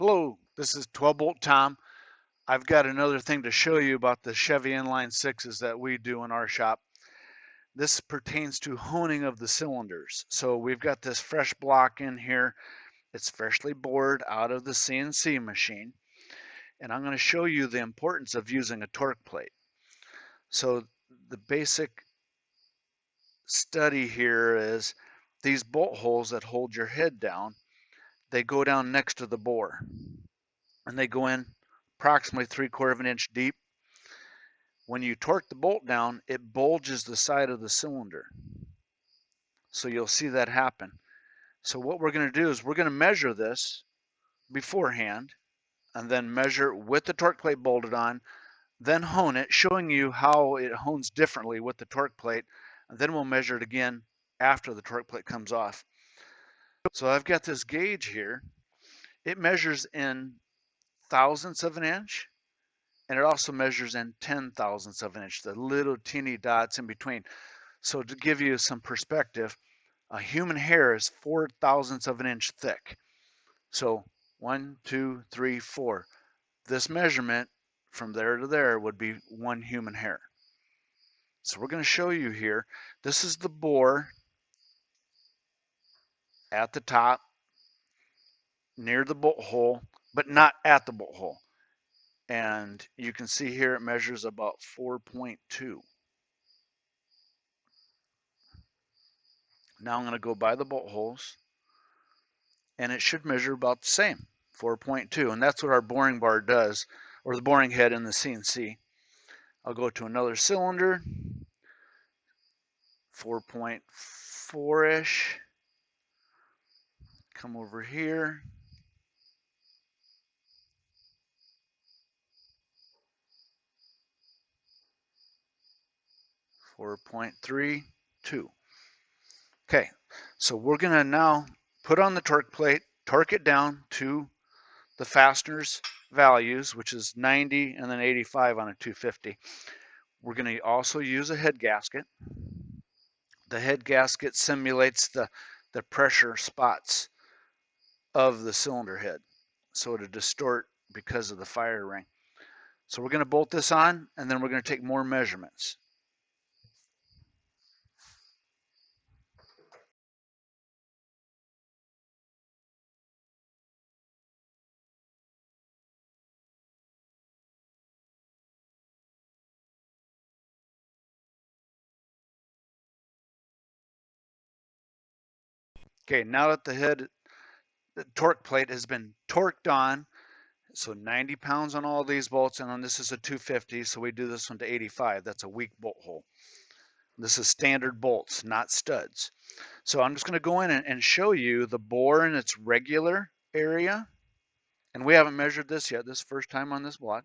Hello, this is 12 Bolt Tom. I've got another thing to show you about the Chevy inline sixes that we do in our shop. This pertains to honing of the cylinders. So we've got this fresh block in here. It's freshly bored out of the CNC machine. And I'm going to show you the importance of using a torque plate. So the basic study here is these bolt holes that hold your head down, they go down next to the bore. And they go in approximately 3/4 of an inch deep. When you torque the bolt down, it bulges the side of the cylinder. So you'll see that happen. So what we're going to do is we're going to measure this beforehand and then measure with the torque plate bolted on, then hone it, showing you how it hones differently with the torque plate, and then we'll measure it again after the torque plate comes off. So I've got this gauge here. It measures in thousandths of an inch, and it also measures in 10,000ths of an inch, the little teeny dots in between. So to give you some perspective, a human hair is 4,000ths of an inch thick. So 1, 2, 3, 4. This measurement from there to there would be one human hair. So we're going to show you here. This is the bore at the top near the bolt hole, but not at the bolt hole. And you can see here it measures about 4.2. Now I'm going to go by the bolt holes, and it should measure about the same, 4.2. And that's what our boring bar does, or the boring head in the CNC. I'll go to another cylinder, 4.4-ish. Come over here. 4.32. Okay, so we're going to now put on the torque plate, torque it down to the fastener's values, which is 90 and then 85 on a 250. We're going to also use a head gasket. The head gasket simulates the pressure spots of the cylinder head, so to distort because of the fire ring. So we're going to bolt this on, and then we're going to take more measurements. Okay, now that the torque plate has been torqued on, so 90 pounds on all these bolts, and then this is a 250, so we do this one to 85. That's a weak bolt hole. This is standard bolts, not studs. So I'm just going to go in and show you the bore in its regular area. And we haven't measured this yet, this first time on this block.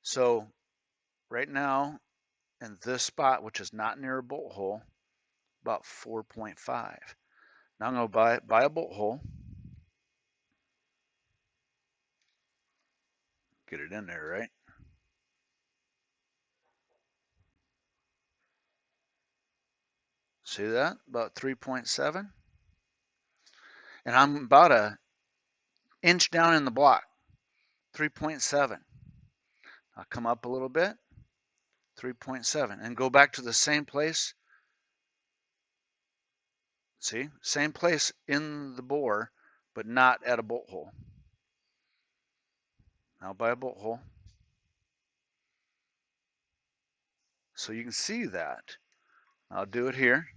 So right now, in this spot, which is not near a bolt hole, about 4.5. Now I'm going to buy a bolt hole. Get it in there, right? See that? About 3.7. And I'm about an inch down in the block, 3.7. I'll come up a little bit, 3.7, and go back to the same place. See, same place in the bore, but not at a bolt hole. Now by a bolt hole. So you can see that. I'll do it here.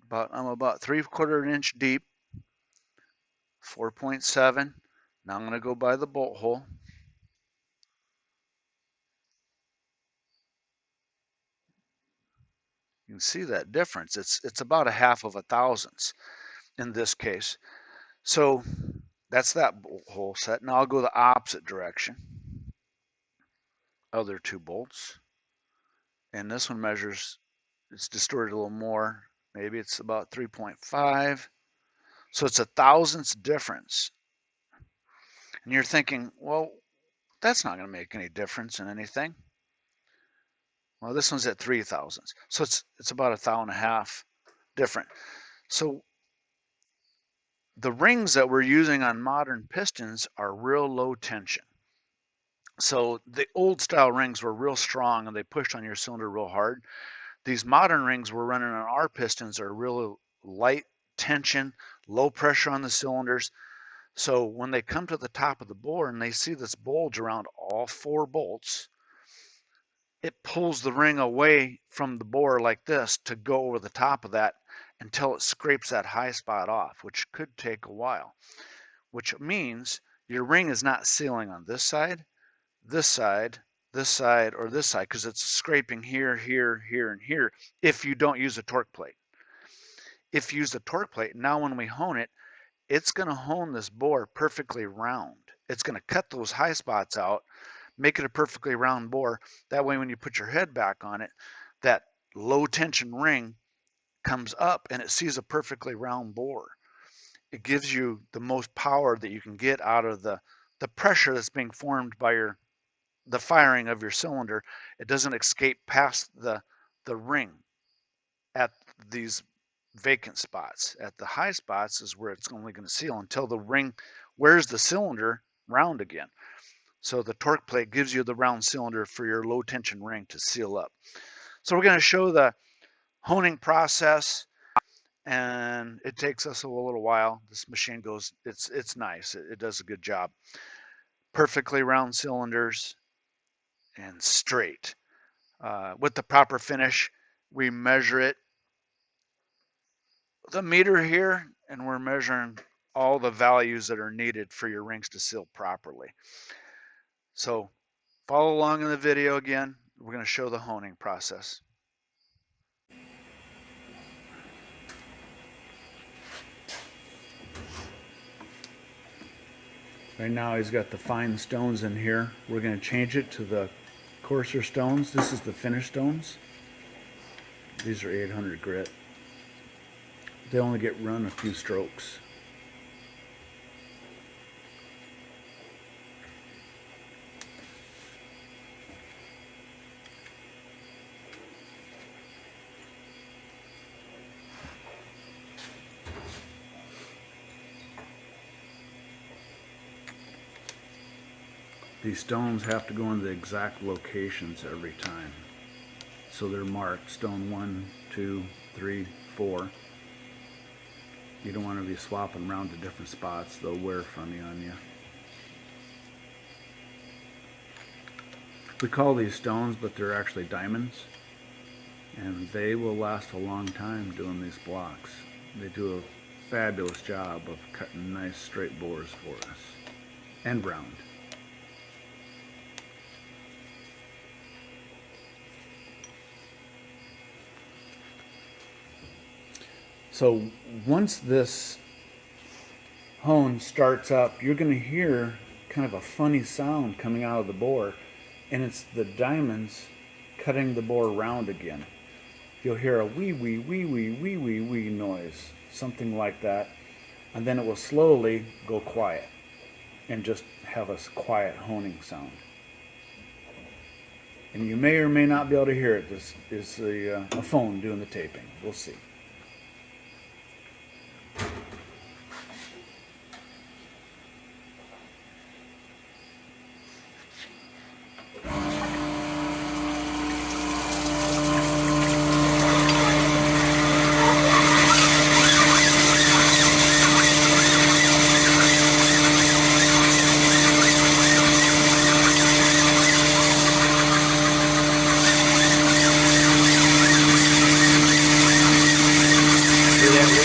I'm about 3/4 inch deep, 4.7. Now I'm going to go by the bolt hole. You can see that difference. It's about 1/2 of a thousandths in this case. So that's that bolt hole set. Now I'll go the opposite direction. Other two bolts. And this one measures, it's distorted a little more. Maybe it's about 3.5. So it's a thousandths difference. And you're thinking, well, that's not going to make any difference in anything. Well, this one's at 3 thousandths. So it's about 1.5 different. So The rings that we're using on modern pistons are real low tension. So the old style rings were real strong and they pushed on your cylinder real hard. These modern rings we're running on our pistons are real light tension, low pressure on the cylinders. So when they come to the top of the bore and they see this bulge around all 4 bolts, it pulls the ring away from the bore like this to go over the top of that until it scrapes that high spot off, which could take a while, which means your ring is not sealing on this side, this side, this side, or this side, because it's scraping here, here, here, and here if you don't use a torque plate. If you use the torque plate, now when we hone it, it's going to hone this bore perfectly round. It's going to cut those high spots out, make it a perfectly round bore. That way when you put your head back on it, that low tension ring comes up and it sees a perfectly round bore. It gives you the most power that you can get out of the pressure that's being formed by the firing of your cylinder. It doesn't escape past the ring at these vacant spots. At the high spots is where it's only going to seal until the ring wears the cylinder round again. So the torque plate gives you the round cylinder for your low tension ring to seal up. So we're going to show the honing process, and it takes us a little while. This machine goes, it's nice. It does a good job. Perfectly round cylinders and straight. With the proper finish, we measure it. The meter here, and we're measuring all the values that are needed for your rings to seal properly. So follow along in the video again. We're going to show the honing process. Right now he's got the fine stones in here. We're going to change it to the coarser stones. This is the finished stones. These are 800 grit. They only get run a few strokes. These stones have to go in the exact locations every time. So they're marked stone 1, 2, 3, 4. You don't want to be swapping around to different spots. They'll wear funny on you. We call these stones, but they're actually diamonds. And they will last a long time doing these blocks. They do a fabulous job of cutting nice straight bores for us. And round. So once this hone starts up, you're going to hear kind of a funny sound coming out of the bore, and it's the diamonds cutting the bore round again. You'll hear a wee wee wee wee wee wee wee noise, something like that, and then it will slowly go quiet and just have a quiet honing sound. And you may or may not be able to hear it. This is a phone doing the taping. We'll see.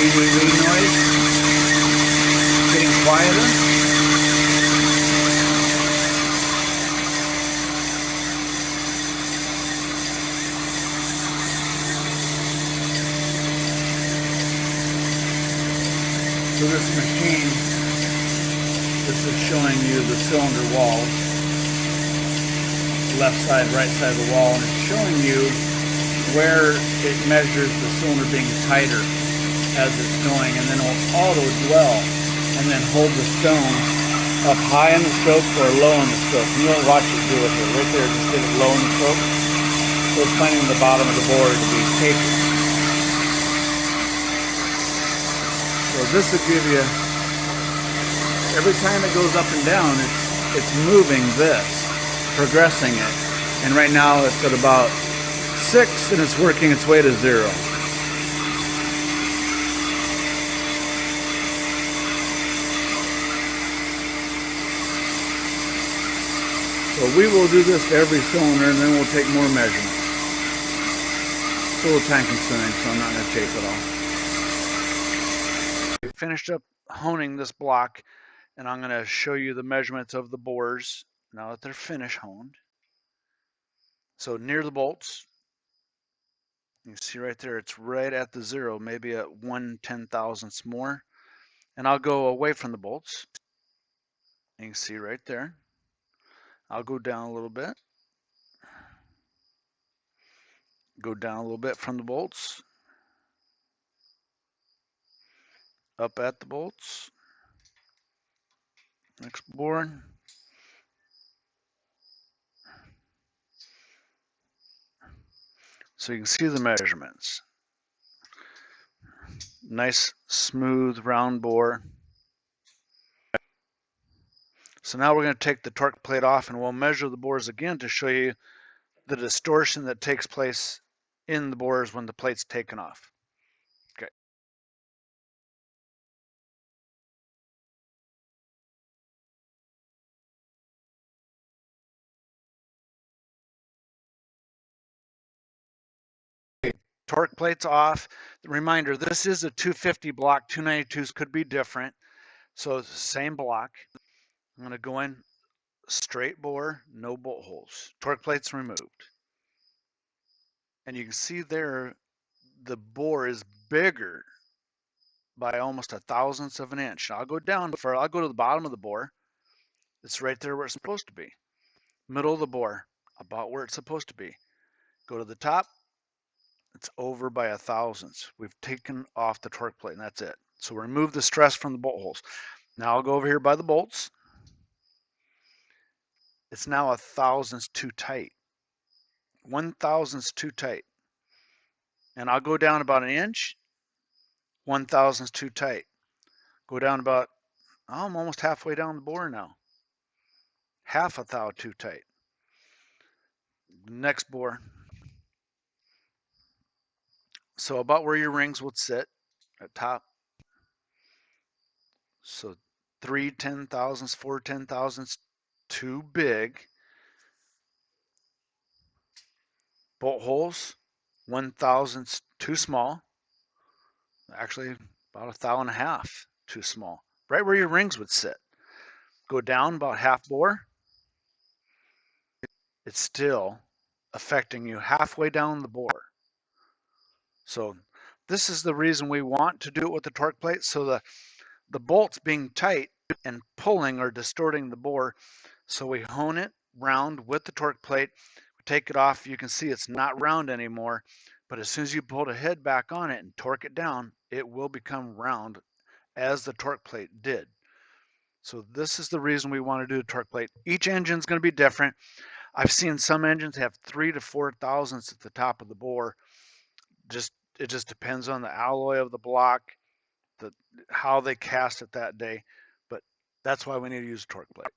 Noise getting quieter. So this machine, this is showing you the cylinder walls, left side, right side of the wall, and it's showing you where it measures the cylinder being tighter as it's going, and then it'll auto dwell and then hold the stone up high in the stroke or low in the stroke. You won't watch it do it here. Right there, just get it low in the stroke. So it's finding the bottom of the board to be tapered. So this will give you every time it goes up and down, it's moving this, progressing it. And right now it's at about 6 and it's working its way to 0. So we will do this to every cylinder and then we'll take more measurements. It's a little time consuming, so I'm not going to tape it all. We finished up honing this block, and I'm going to show you the measurements of the bores now that they're finished honed. So near the bolts, you can see right there, it's right at the 0, maybe at 1/10,000ths more. And I'll go away from the bolts. You can see right there. I'll go down a little bit. Go down a little bit from the bolts. Up at the bolts. Next bore. So you can see the measurements. Nice, smooth, round bore. So now we're going to take the torque plate off and we'll measure the bores again to show you the distortion that takes place in the bores when the plate's taken off. Okay. Torque plate's off. The reminder, this is a 250 block. 292s could be different. So same block. I'm going to go in straight bore, no bolt holes. Torque plate's removed. And you can see there the bore is bigger by almost 1/1000th of an inch. Now I'll go down for, I'll go to the bottom of the bore. It's right there where it's supposed to be. Middle of the bore, about where it's supposed to be. Go to the top, it's over by 1/1000th. We've taken off the torque plate and that's it. So remove the stress from the bolt holes. Now I'll go over here by the bolts. It's now 1/1000th too tight. 1/1000th too tight. And I'll go down about an inch. 1/1000th too tight. Go down about, I'm almost halfway down the bore now. 1/2 thou too tight. Next bore. So about where your rings would sit at top. So 3/10,000ths, 4/10,000ths too big. Bolt holes, 1/1000ths too small. Actually, about 1.5 too small. Right where your rings would sit. Go down about half bore. It's still affecting you halfway down the bore. So this is the reason we want to do it with the torque plate. So the bolts being tight and pulling are distorting the bore. So we hone it round with the torque plate. We take it off. You can see it's not round anymore. But as soon as you pull the head back on it and torque it down, it will become round as the torque plate did. So this is the reason we want to do the torque plate. Each engine is going to be different. I've seen some engines have 3 to 4/1000ths at the top of the bore. It just depends on the alloy of the block, how they cast it that day. But that's why we need to use a torque plate.